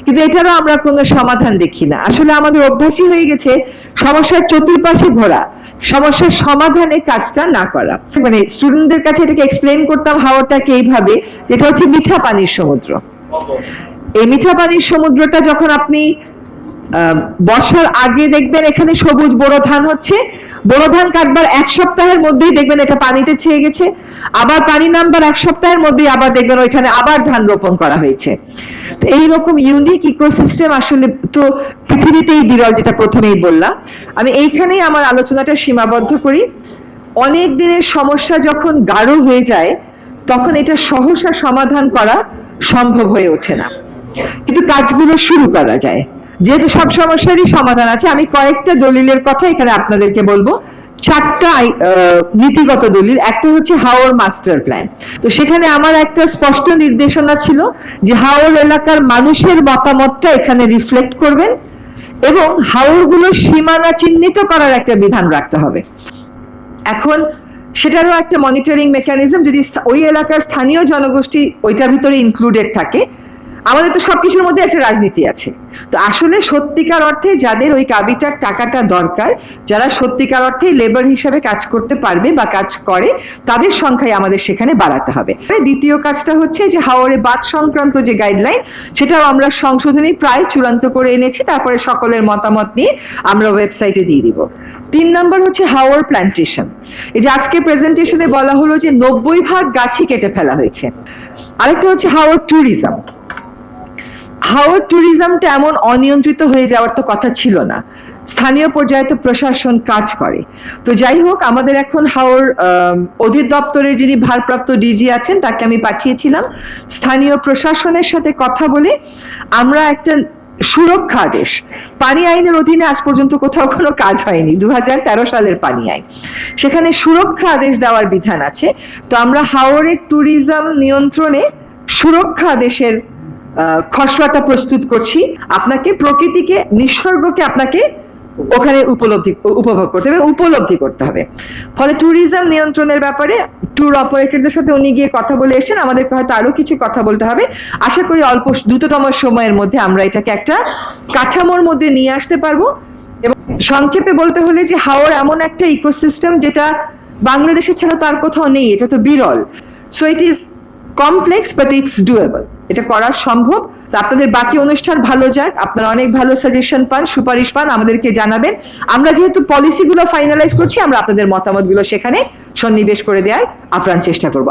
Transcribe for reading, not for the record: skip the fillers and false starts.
কিন্তু এটারও আমরা কোনো সমাধান দেখি না। আসলে আমাদের অভ্যাসই হয়ে গেছে সমস্যার চতুর্পাশে ঘোরা, সমস্যার সমাধানে কাজটা না করা। মানে স্টুডেন্টদের কাছে এটাকে এক্সপ্লেইন করতাম হাওরটাকে এইভাবে, যেটা হচ্ছে মিঠা পানির সমুদ্র। এই মিঠা পানির সমুদ্রটা যখন আপনি বর্ষার আগে দেখবেন এখানে সবুজ বোরো ধান হচ্ছে, বোরো ধান কাটবার 1 সপ্তাহের মধ্যেই দেখবেন এটা পানিতে ছেয়ে গেছে, আবার পানি নামবার 1 সপ্তাহের মধ্যেই আবার দেখবেন ওইখানে আবার ধান রোপণ করা হয়েছে। তো এইরকম ইউনিক ইকোসিস্টেম আসলে তো পৃথিবীতেই বিরল, যেটা প্রথমেই বললাম। আমি এইখানেই আমার আলোচনাটা সীমাবদ্ধ করি। অনেক দিনের সমস্যা যখন গাঢ় হয়ে যায় তখন এটা সহসা সমাধান করা সম্ভব হয়ে ওঠে না, কিন্তু কাজগুলো শুরু করা যায়। যেহেতু সব সমস্যারই সমাধান আছে, আমি কয়েকটা দলিলের কথা এখানে আপনাদেরকে বলবো। 4টা নীতিগত দলিল। একটা হচ্ছে হাওর মাস্টার প্ল্যান। তো সেখানে আমার একটা স্পষ্ট নির্দেশনা ছিল যে হাওর এলাকার মানুষের মতামতটা এখানে রিফ্লেক্ট করবেন এবং হাওরগুলো সীমানা চিহ্নিত করার একটা বিধান রাখতে হবে। এখন সেটারও একটা মনিটরিং মেকানিজম, যদি ওই এলাকার স্থানীয় জনগোষ্ঠী ওইটার ভিতরে ইনক্লুডেড থাকে। আমাদের তো সবকিছুর মধ্যে একটা রাজনীতি আছে। তো আসলে সত্যিকার অর্থে যাদের ওই কাবিটার টাকাটা দরকার, যারা সত্যিকার অর্থে লেবার হিসাবে কাজ করতে পারবে বা কাজ করে, তাদের সংখ্যাই আমাদের সেখানে বাড়াতে হবে। দ্বিতীয় কাজটা হচ্ছে যে হাওরে বাঁধ সংক্রান্ত যে গাইডলাইন, সেটাও আমরা সংশোধনী প্রায় চূড়ান্ত করে এনেছি। তারপরে সকলের মতামত নিয়ে আমরা ওয়েবসাইটে দিয়ে দিব। 3 নম্বর হচ্ছে হাওর প্ল্যান্টেশন। এই যে আজকে প্রেজেন্টেশনে বলা হলো যে 90% গাছই কেটে ফেলা হয়েছে। আরেকটা হচ্ছে হাওর ট্যুরিজম। হাওর ট্যুরিজমটা এমন অনিয়ন্ত্রিত হয়ে যাওয়ার তো কথা ছিল না। স্থানীয় পর্যায়ে তো প্রশাসন কাজ করে। তো যাই হোক, আমাদের এখন হাওর অধিদপ্তরের যিনি ভারপ্রাপ্ত ডিজি আছেন তাকে আমি পাঠিয়েছিলাম। স্থানীয় প্রশাসনের সাথে কথা বলে আমরা একটা সুরক্ষা আদেশ, পানি আইনের অধীনে আজ পর্যন্ত কোথাও কোনো কাজ হয়নি, 2013 সালের পানি আইন, সেখানে সুরক্ষা আদেশ দেওয়ার বিধান আছে। তো আমরা হাওরের ট্যুরিজম নিয়ন্ত্রণে সুরক্ষা আদেশের খসড়াটা প্রস্তুত করছি। আপনাকে প্রকৃতিকে, নিসর্গকে আপনাকে ওখানে উপভোগ করতে হবে, উপলব্ধি করতে হবে। ফলে ট্যুরিজম নিয়ন্ত্রণের ব্যাপারে ট্যুর অপারেটরদের সাথে উনি গিয়ে কথা বলে এসেছেন। আমাদেরকে হয়তো আরো কিছু কথা বলতে হবে। আশা করি অল্প দ্রুততম সময়ের মধ্যে আমরা এটাকে একটা কাঠামোর মধ্যে নিয়ে আসতে পারবো। এবং সংক্ষেপে বলতে হলে যে হাওর এমন একটা ইকোসিস্টেম যেটা বাংলাদেশে ছাড়া তার কোথাও নেই, এটা তো বিরল। So it is complex but it's doable, এটা করা সম্ভব। আপনাদের বাকি অনুষ্ঠান ভালো যাক, আপনারা অনেক ভালো সাজেশন পান, সুপারিশ পান, আমাদেরকে জানাবেন। আমরা যেহেতু পলিসিগুলো ফাইনালাইজ করছি, আমরা আপনাদের মতামতগুলো সেখানে সন্নিবেশ করে দেওয়ার আপ্রাণ চেষ্টা করব।